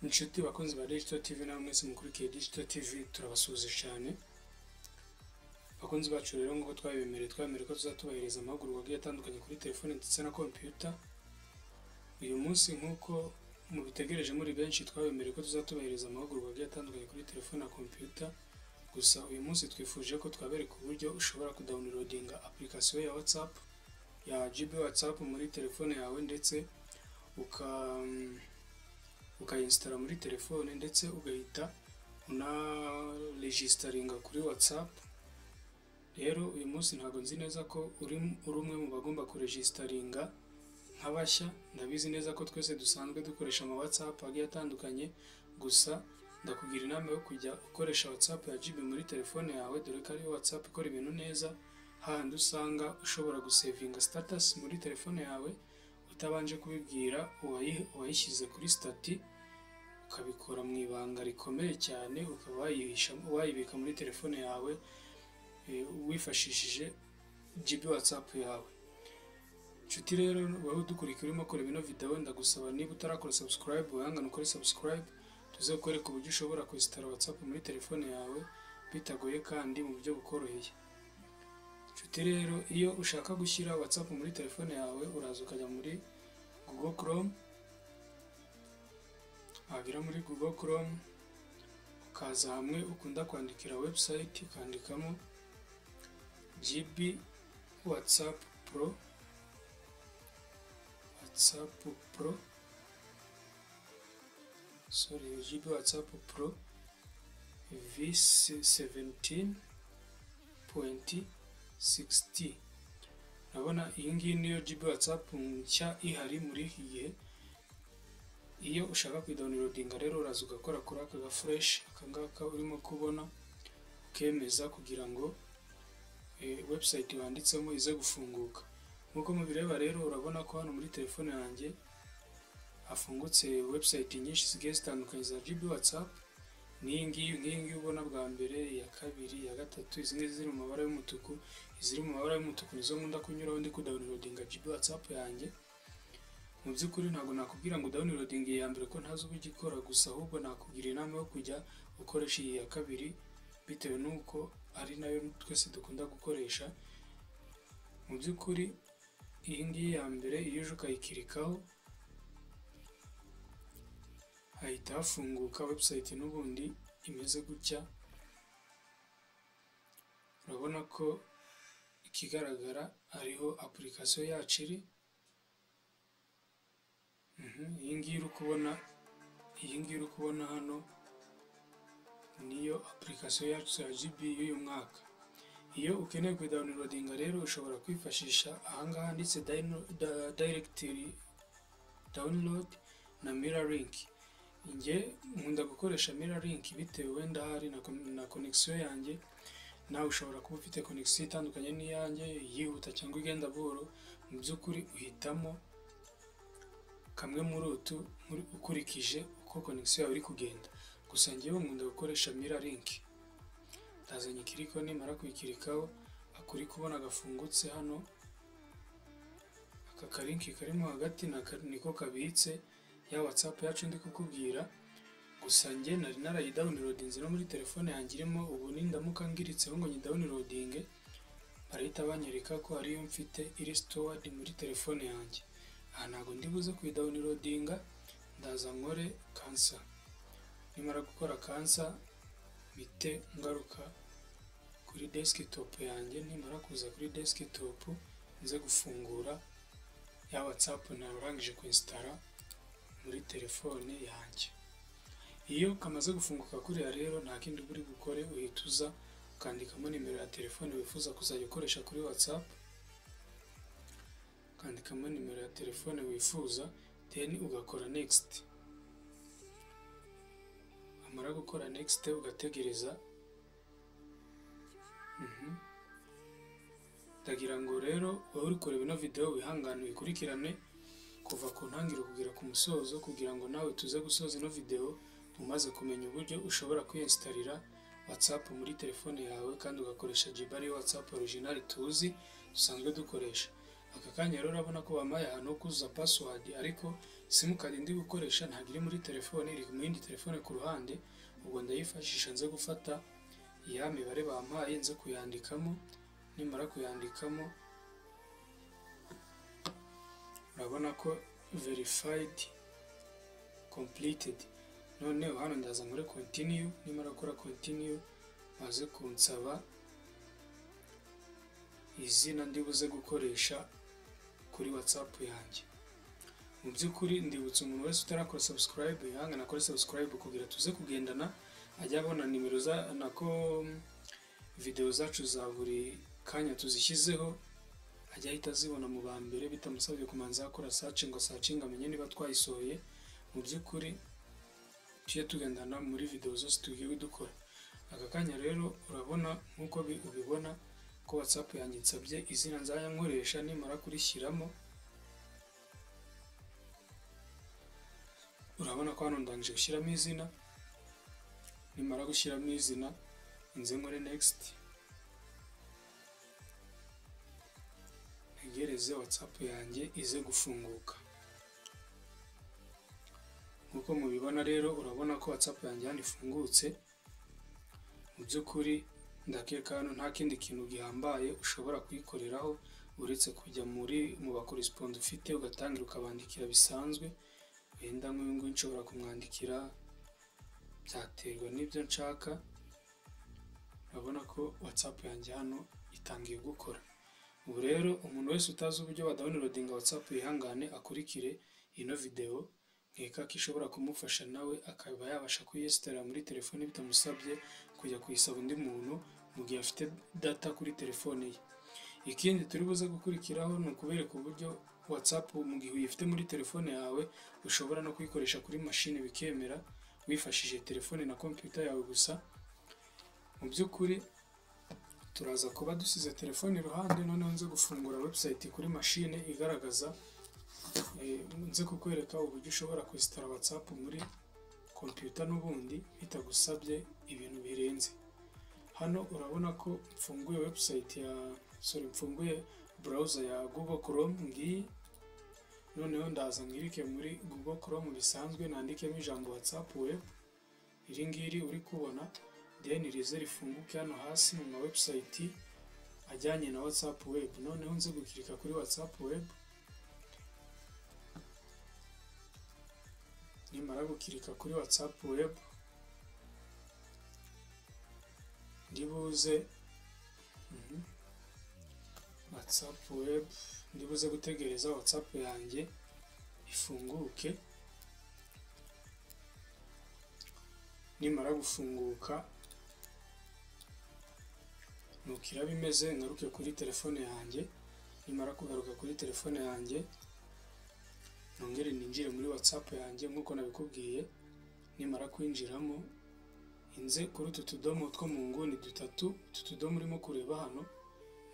Inshuti bakunzi ba Digital TV na mwese mukurikiye Digital TV turabasuhuza cyane. Bakunzi bacu rero ngo twabemereye ko tuzatubahiriza amahugurwa agiye atandukanye kuri telefone ndetse na computer. Uyu munsi nkuko mubitegereje muri benshi twabemereye ko tuzatubahiriza amahugurwa agiye atandukanye kuri telefone na computer. Gusa uyu munsi twifuje ko twabereka uburyo ushobora kudownloadinga application ya WhatsApp ya GB WhatsApp muri telefone yawe ndetse ukainstalla muri telefone ndetse ugahita una registeringa kuri WhatsApp. Rero uyu munsi ntago nzi neza ko uri umwe mu bagomba kuregisteringa nk'abashya. Ndabizi neza ko twese dusanzwe dukoresha ama WhatsApp agiye atandukanye, gusa ndakugira inama yo kujya ukoresha WhatsApp ya GB muri telefone yawe, dore ko ari WhatsApp ikora ibintu neza. Handi usanga ushobora gusavinga status muri telefone yawe utabanje kubibwira uwayishyize kuri stati, ukabikora mu ibanga rikomeye cyane, ukaba wayibika muri telefone yawe wifashishije GB WhatsApp yawe. Nshuti rero wowe dukurikira urimo kora bino video, ndagusaba niba utarakora subscribe wihangane ukore subscribe, tuze kwereka uburyo ushobora kuinstalla WhatsApp muri telefone yawe bitagoye kandi mu buryo bukoroheye. Nshuti rero iyo ushaka gushyira WhatsApp muri telefone yawe uraza ukajya muri Google Chrome, wagera muri Google Chrome ukaza hamwe ukunda kwandikira website, ukandikamo GB WhatsApp Pro GB WhatsApp Pro v17.60. Nabona iyi ngiyi niyo GB WhatsApp nshya ihari muri iki gihe. Iyo ushaka kudownloadinga rero uraza ugakora kuri aka gafresh akangaka urimo kubona, ukemeza kugira ngo website wanditsemo ize gufunguka. Nkuko mubireba rero urabona ko hano muri telefone yanjye hafungutse website nyinshi zigiye zitandukanye za GB WhatsApp. N'iyi ngiyi ubona bwa mbere, ya kabiri, ya gatatu, izi ngizi ziri mu mabara y'umutuku. Iziri mu mabara y'umutuku nizo nkunda kunyuraho ndi kudownloadinga GB WhatsApp yanjye. Mu by'ukuri ntabwo nakubwira ngo downloading ya mbere ko ntazi uburyo ikora, gusa ahubwo nakugira inama yo kujya ukoresha iyi ya kabiri bitewe n'uko ari nayo twese dukunda gukoresha. Mu by'ukuri iyi ngiyi ya mbere iyo uje ukayikirikaho hahita hafunguka website n'ubundi imeze gutya. Urabona ko ikigaragara ariho application yacu iri. Iyi ngiyi uri kubona hano niyo application yacu ya GB y'uyu mwaka. Iyo ukeneye kudownloadinga rero ushobora kwifashisha ahangaha handitse directory download na mirror link. Nge nkunda gukoresha mirror link bitewe wenda hari na connection yanjye. Nawe ushobora kuba ufite connection itandukanye n'iyanjye, yihuta cyangwa igenda buhoro. Mu by'ukuri uhitamo kamwe muri utu ukurikije uko connection yawe iri kugenda. Gusa ngewe nkunda gukoresha mirror link. Ndazanye kiriko, nimara kuyikirikaho akuri kubona gafungutse hano. Aka kalinki karimo hagati niko kabitse ya WhatsApp yacu ndi kukubwira. Gusa nge nari narayidownloadinze no muri telefone yanjye irimo. Ubu nindamuka ngiritseho ngo nyidownloadinge barahita banyereka ko ariyo mfite iri stored muri telefone yanjye. Aha ntago ndibuze kuyidownloadinga, ndaza nkore cancel. Nimara gukora cancel bite ngaruka kuri desktop yanjye. Nimara kuza kuri desktop nze gufungura ya WhatsApp narangije kuinstalla muri telefone yanjye. Iyo kamaze gufunguka kuriya rero nta kindi uri gukore, uhituza ukandikamo nimero ya telefone wifuza kuzajya ukoresha kuri WhatsApp. Ukandikamo nimero ya telefone wifuza, then ugakora next. Amara gukora next ugategereza. Ndagira ngo rero wowe uri kureba ino video wihangane uyikurikirane kuva ku ntangiriro kugera ku musozo, kugira ngo nawe tuze gusoza ino video umaze kumenya uburyo ushobora kwiinstallira WhatsApp muri telefone yawe kandi ugakoresha GB WhatsApp original tuzi dusanzwe dukoresha. aka kanya rero urabona ko bamaye ahantu ho kuzuza password, ariko simukadi ndi gukoresha ntabwo iri muri telefone, iri mu yindi telefone ku ruhande. Ubwo ndayifashisha nze gufata ya mibare bampaye nze kuyandikamo. Nimara kuyandikamo urabona ko verified completed. Noneho hano ndaza muri continue. Nimara gukora continue maze kunsaba izina ndibuze gukoresha kuri WhatsApp yanjye. Mu by'ukuri ndibutsa umuntu wese utarakora subscribe yangana akore subscribe kugira tuze kugendana, ajya abona nimero nako video zacu za buri kanya tuzishyizeho, ajya ahita azibona mu ba mbere bitamusabye kumanza akora search ngo searching amenye niba twayisohoye. Mu by'ukuri tujye tugendana muri video zose tugiye dukora. Aka kanya rero urabona nkuko ubibona ko WhatsApp yanjye nsabye izina nzajya nkoresha. Nimara kurishyiramo urabona ko hano ndangije gushyiramo izina. Nimara gushyiramo izina nze nkore next, ntegereze WhatsApp yanjye ize gufunguka. Nkuko mubibona rero urabona ko WhatsApp yanjye hano ifungutse. Mu by'ukuri ndakeka hano nta kindi kintu gihambaye ushobora kuyikoreraho uretse kujya mu bakorespond ufite ugatangira ukabandikira bisanzwe. Wenda nk'uyu nguyu nshobora kumwandikira, byaterwa n'ibyo nshaka. Urabona ko WhatsApp yanjye hano itangiye gukora. Ubu rero umuntu wese utazi uburyo wa downloadinga WhatsApp yihangane akurikire ino video, nkeka ko ishobora kumufasha nawe akaba yabasha kuyesitara muri telefone bitamusabye kujya kuyisaba undi muntu mu gihe afite data kuri telefone ye. Ikindi turi buze gukurikiraho ni ukubereka uburyo WhatsApp mu gihe uyifite muri telefone yawe ushobora no kuyikoresha kuri machine bikemera wifashishije telefone na computer yawe gusa. Mu by'ukuri turaza kuba dusize telefone iruhande, noneho nze gufungura website kuri machine igaragaza, nze kukwereka uburyo ushobora kwesitara WhatsApp muri computer n'ubundi bitagusabye ibintu birenze. Hano urabona ko mfunguye website mfunguye browser ya Google Chrome ngiyi. Noneho ndaza ngirike muri Google Chrome bisanzwe, nandikemo ijambo WhatsApp web iri ngiri uri kubona, then rize rifunguke hano hasi mu website ajyanye na WhatsApp web. Noneho nze gukirika kuri WhatsApp web. Nimara gukirika kuri WhatsApp web ndibuze WhatsApp web ndibuze gutegereza WhatsApp yanjye ifunguke. Nimara gufunguka nukira bimeze ngaruke kuri telefone yanjye. Nimara kugaruka kuri telefone yanjye nongere ninjire muri WhatsApp yanjye nkuko nabikubwiye. Nimara kwinjiramo inze kuri utu tudomo two mu nguni dutatu, utu tudomo urimo kureba hano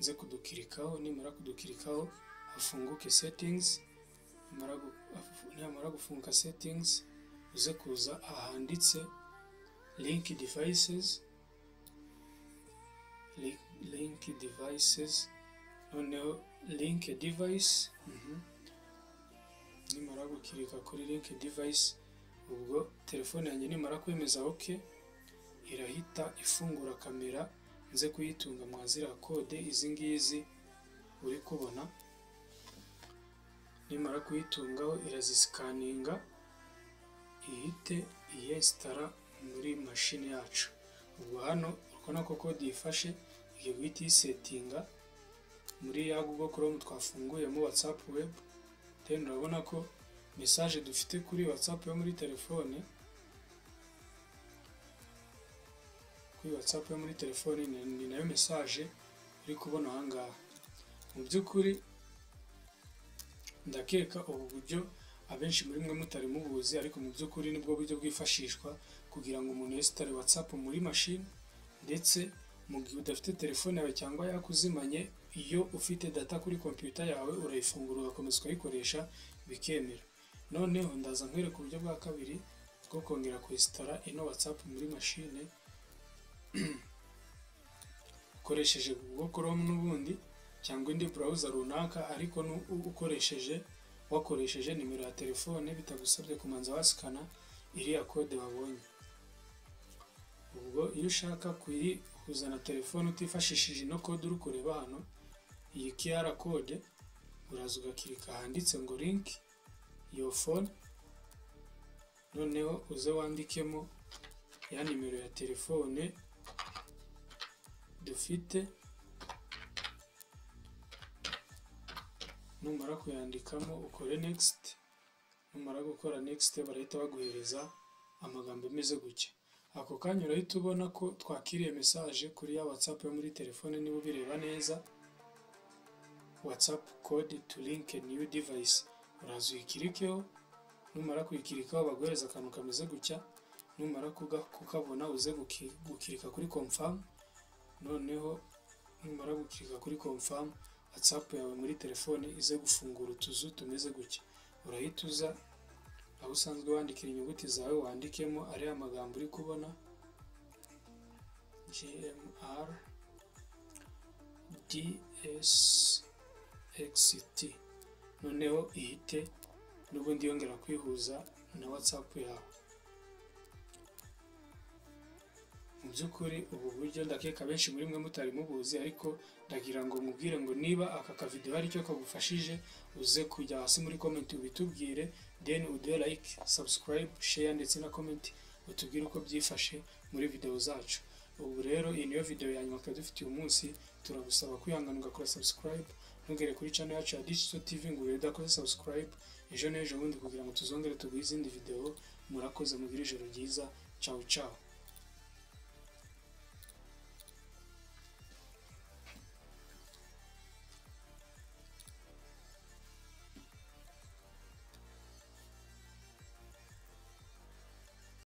nze kudukirikaho. Nimara kudukirikaho hafunguke settings. Nimara gufunguka settings uze kuza ahanditse link devices, noneho link device. Nimara gukirika kuri link device ubwo telefone yanjye nimara kwemeza OK irahita ifungura kamera nze kuyitunga mwazira code izi ngizi uri kubona. Nimara kuyitungaho irazisikaninga ihite iyesitara muri machine yacu. Ubwo hano urabona ko code yifashe igiye guhita isetinga muri ya Google Chrome twafunguyemo WhatsApp web. Then urabona ko message dufite kuri WhatsApp yo muri telefone, ni nayo message uri kubona ahangaha. Mu by'ukuri ndakeka ubu buryo abenshi muri mwe mutari mubuzi, ariko mu by'ukuri nibwo buryo bwifashishwa kugira ngo umuntu yesitare WhatsApp muri machine. Ndetse mu gihe udafite telefone yawe cyangwa yakuzimanye, iyo ufite data kuri computer yawe urayifungura ugakomeza kuyikoresha bikemera. Noneho ndaza nkwereka uburyo bwa kabiri bwo kongera kwesitara ino WhatsApp muri machine ukoresheje Google Chrome n'ubundi. cyangwa indi browser runaka ariko ukoresheje wakoresheje nimero ya telefone bitagusabye kumanza wasikana iriya code wabonye. Ubwo iyo ushaka kuzana telefone utifashishije ino code uri kureba hano, iyi QR code uraza ugakirika handitse ngo link your phone, noneho uze wandikemo ya nimero ya telefone dufite. Numara kuyandikamo ukore next. Numara gukora next barahita baguhereza amagambo ameze gutya. Ako kanya urahita ubona ko twakiriye message kuri ya WhatsApp yo muri telefone. Niba ubireba neza, WhatsApp code to link a new device, uraza uyikirikeho. Numara kuyikirikaho baguhereza akantu kameze gutya. Numara kukabona uze gukirika kuri confirm. Noneho numara gukirika kuri confirm, WhatsApp yawe muri telefone ize gufungura utuzu tumeze gutya. Urahita uza aho usanzwe wandikira inyuguti zawe, wandikemo ari amagambo uri kubona GMR DSXT, noneho ihite n'ubundi yongera kwihuza na WhatsApp yawe. Mu by'ukuri ubu buryo ndakeka benshi muri mwe mutari mubuzi, ariko ndagira ngo mubwire ngo niba aka video hari icyo kagufashije uze kujya hasi muri comment ubitubwire, then uduhe like, subscribe, share ndetse na comment utubwire uko byifashe muri video zacu. Ubu rero iyi niyo video ya nyuma dufitiye umunsi. Turagusaba kwihangana ugakora subscribe, ntugere kuri channel yacu ya Digital TV ngo udakoze subscribe ejo n'ejo bundi kugira ngo tuzongere tuguhe izindi video. Murakoze, mugire ijoro ryiza. Ciao ciao.